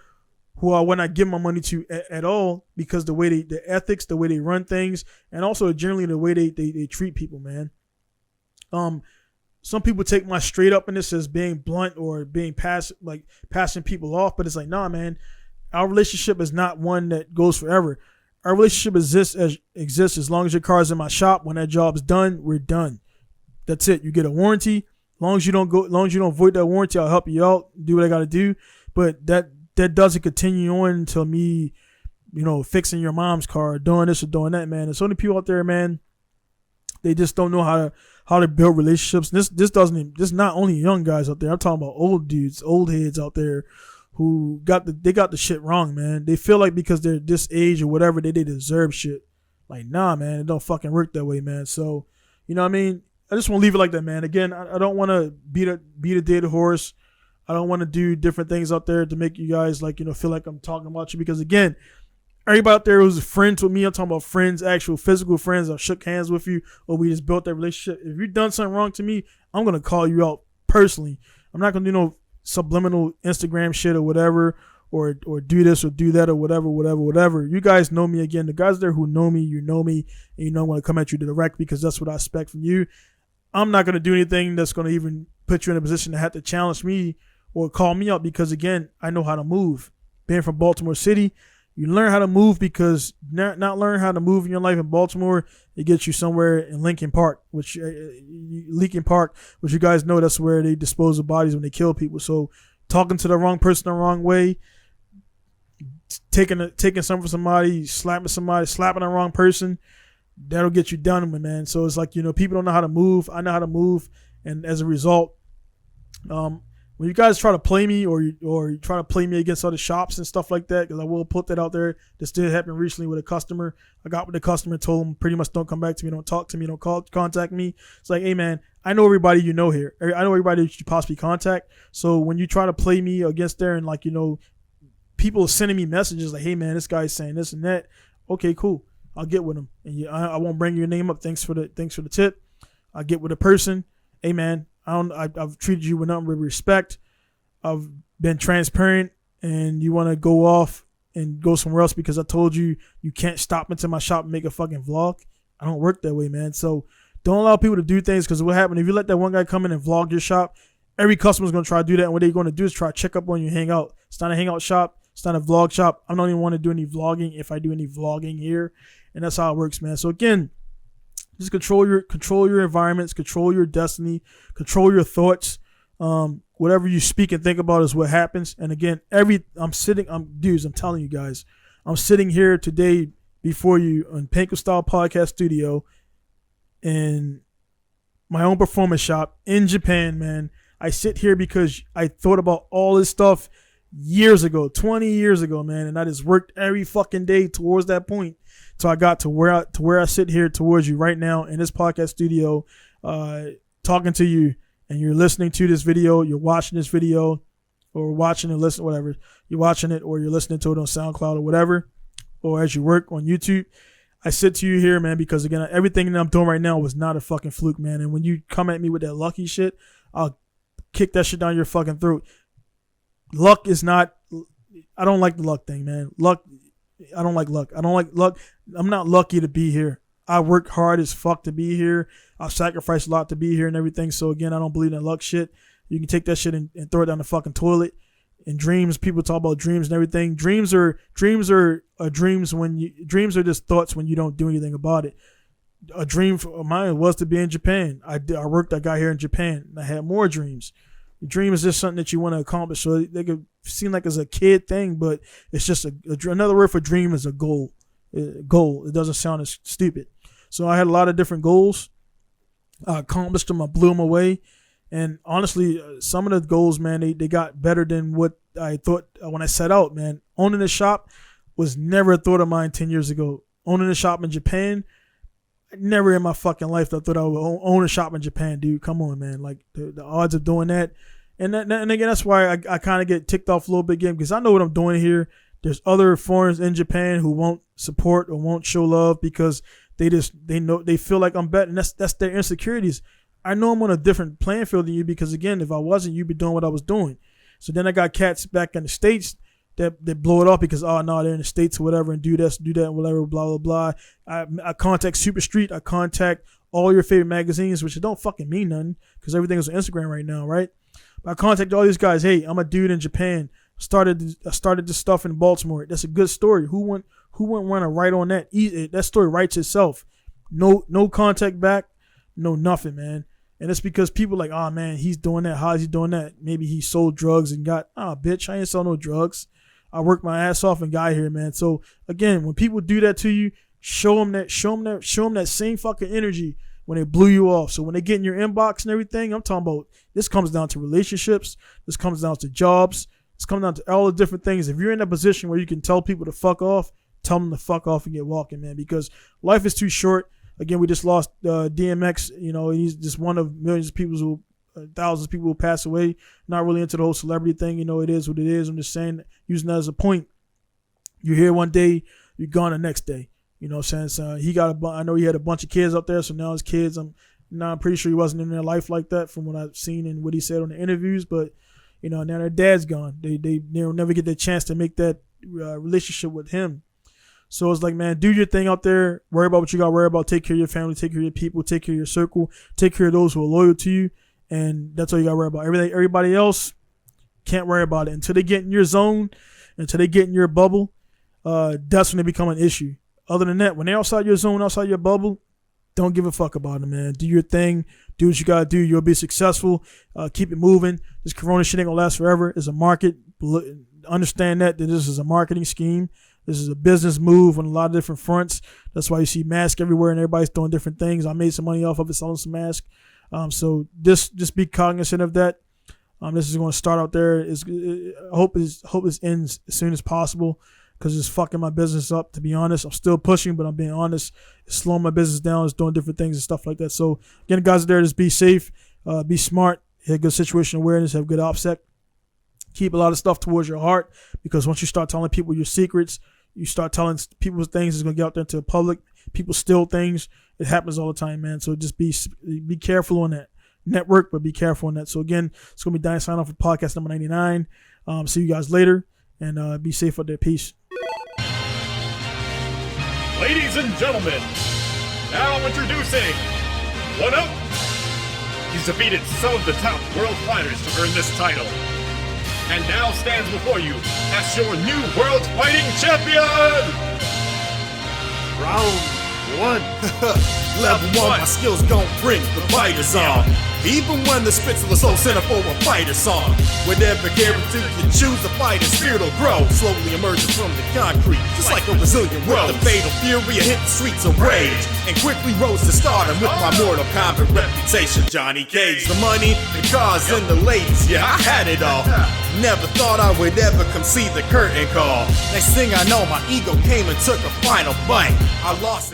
who I will not give my money to at all because the way the ethics, the way they run things, and also generally the way they treat people, man. Some people take my straight up in this as being blunt or being passing people off, but it's like, nah, man, our relationship is not one that goes forever. Our relationship exists as long as your car's in my shop. When that job's done, we're done. That's it. You get a warranty. As long as you don't void that warranty, I'll help you out, do what I got to do. But that doesn't continue on until me, you know, fixing your mom's car, or doing this or doing that, man. There's so many people out there, man. They just don't know how to build relationships. This not only young guys out there. I'm talking about old dudes, old heads out there who got the shit wrong, man. They feel like because they're this age or whatever, they deserve shit. Like, nah, man, it don't fucking work that way, man. So, you know what I mean? I just want to leave it like that, man. Again, I don't want to beat a dead horse. I don't want to do different things out there to make you guys, like, you know, feel like I'm talking about you. Because again, everybody out there who's friends with me, I'm talking about friends, actual physical friends, I shook hands with you, or we just built that relationship. If you've done something wrong to me, I'm going to call you out personally. I'm not going to do no subliminal Instagram shit or whatever, or do this or do that or whatever. You guys know me. Again, the guys there who know me, you know me, and you know I'm going to come at you direct because that's what I expect from you. I'm not going to do anything that's going to even put you in a position to have to challenge me or call me out because, again, I know how to move. Being from Baltimore City, you learn how to move because not learn how to move in your life in Baltimore, it gets you somewhere in Lincoln Park, which you guys know that's where they dispose of bodies when they kill people. So talking to the wrong person the wrong way, taking something from somebody, slapping the wrong person, that'll get you done with, man. So it's like, you know, people don't know how to move. I know how to move, and as a result, when you guys try to play me or you try to play me against other shops and stuff like that, because I will put that out there. This did happen recently with a customer. I got with the customer and told him pretty much don't come back to me, don't talk to me, don't contact me. It's like, hey man, I know everybody you know here. I know everybody that you possibly contact. So when you try to play me against there and, like, you know, people are sending me messages like, hey man, this guy's saying this and that. Okay, cool. I'll get with him, and I won't bring your name up. Thanks for the tip. I'll get with a person. Hey man, I've treated you with nothing but respect. I've been transparent, and you want to go off and go somewhere else because I told you you can't stop into my shop and make a fucking vlog. I don't work that way, man. So don't allow people to do things, because what happened if you let that one guy come in and vlog your shop, every customer's going to try to do that, and what they're going to do is try to check up on you, hang out. It's not a hangout shop. It's not a vlog shop. I don't even want to do any vlogging if I do any vlogging here, and that's how it works, man. So again, just control your environments, control your destiny, control your thoughts. Whatever you speak and think about is what happens. And again, I'm telling you guys, I'm sitting here today before you on Pinku Style Podcast Studio in my own performance shop in Japan, man. I sit here because I thought about all this stuff years ago, 20 years ago, man, and I just worked every fucking day towards that point. So I got to where I sit here towards you right now in this podcast studio, talking to you, and you're listening to this video, you're watching this video, or watching and listening, whatever. You're watching it or you're listening to it on SoundCloud or whatever, or as you work on YouTube. I said to you here, man, because again, everything that I'm doing right now was not a fucking fluke, man. And when you come at me with that lucky shit, I'll kick that shit down your fucking throat. Luck is not. I don't like the luck thing, man. Luck. I don't like luck. I don't like luck. I'm not lucky to be here. I worked hard as fuck to be here. I sacrificed a lot to be here and everything. So again, I don't believe in that luck shit. You can take that shit and throw it down the fucking toilet. And dreams, people talk about dreams and everything. Dreams are dreams when you dreams are just thoughts when you don't do anything about it. A dream of mine was to be in Japan. I worked. I got here in Japan. And I had more dreams. The dream is just something that you want to accomplish. So they could seem like it's a kid thing, but it's just another word for dream is a goal. Goal. It doesn't sound as stupid. So I had a lot of different goals. I accomplished them. I blew them away. And honestly, some of the goals, man, they got better than what I thought when I set out, man. Owning a shop was never a thought of mine 10 years ago. Owning a shop in Japan, never in my fucking life I thought I would own a shop in Japan, dude. Come on, man. Like, the odds of doing that. And again, that's why I kind of get ticked off a little bit again, because I know what I'm doing here. There's other foreigners in Japan who won't support or won't show love because they feel like I'm better. And that's their insecurities. I know I'm on a different playing field than you because, again, if I wasn't, you'd be doing what I was doing. So then I got cats back in the States that blow it up because, oh, no, they're in the States or whatever and do this, do that, whatever, blah, blah, blah. I contact Super Street. I contact all your favorite magazines, which don't fucking mean nothing because everything is on Instagram right now, right? But I contact all these guys. Hey, I'm a dude in Japan. I started this stuff in Baltimore. That's a good story. Who wouldn't want to write on that? That story writes itself. No contact back. No nothing, man. And it's because people like, oh, man, he's doing that. How is he doing that? Maybe he sold drugs and got, bitch, I ain't sell no drugs. I worked my ass off and got here, man. So, again, when people do that to you, show them that same fucking energy when they blew you off. So when they get in your inbox and everything, I'm talking about this comes down to relationships. This comes down to jobs. This comes down to all the different things. If you're in a position where you can tell people to fuck off, tell them to fuck off and get walking, man, because life is too short. Again, we just lost DMX. You know, he's just one of millions of people thousands of people who pass away. Not really into the whole celebrity thing. You know, it is what it is. I'm just saying, using that as a point. You're here one day, you're gone the next day. You know what I'm saying? So I know he had a bunch of kids up there, so now his kids, I'm pretty sure he wasn't in their life like that from what I've seen and what he said on the interviews. But, you know, now their dad's gone. They'll never get the chance to make that relationship with him. So it's like, man, do your thing out there. Worry about what you got to worry about. Take care of your family. Take care of your people. Take care of your circle. Take care of those who are loyal to you. And that's all you got to worry about. Everybody else, can't worry about it. Until they get in your zone, until they get in your bubble, that's when they become an issue. Other than that, when they're outside your zone, outside your bubble, don't give a fuck about them, man. Do your thing. Do what you got to do. You'll be successful. Keep it moving. This corona shit ain't going to last forever. It's a market. Understand that this is a marketing scheme. This is a business move on a lot of different fronts. That's why you see masks everywhere and everybody's doing different things. I made some money off of it selling some masks. So just be cognizant of that. This is going to start out there. I hope this ends as soon as possible because it's fucking my business up, to be honest. I'm still pushing, but I'm being honest. It's slowing my business down. It's doing different things and stuff like that. So, again, guys out there, just be safe, be smart, have good situation awareness, have good OPSEC. Keep a lot of stuff towards your heart because once you start telling people your secrets, you start telling people things that's going to get out there into the public. People steal things. It happens all the time, man. So just be careful on that. Network, but be careful on that. So, again, it's going to be Diane signing off for podcast number 99. See you guys later, and be safe out there. Peace. Ladies and gentlemen, now introducing one up. He's defeated some of the top world fighters to earn this title, and now stands before you as your new world fighting champion. Round 1. Level 1, my skills gon' bring the fighters on. Even when the spits of the soul center for a fighter song. Whenever guaranteed you choose a fighter, spirit will grow. Slowly emerging from the concrete, just like a Brazilian rose. The fatal fury hit the streets of rage and quickly rose to stardom with my Mortal Kombat reputation. Johnny Cage, the money, the cars, and the ladies, yeah, I had it all. Never thought I would ever come see the curtain call. Next thing I know, my ego came and took a final bite. I lost it.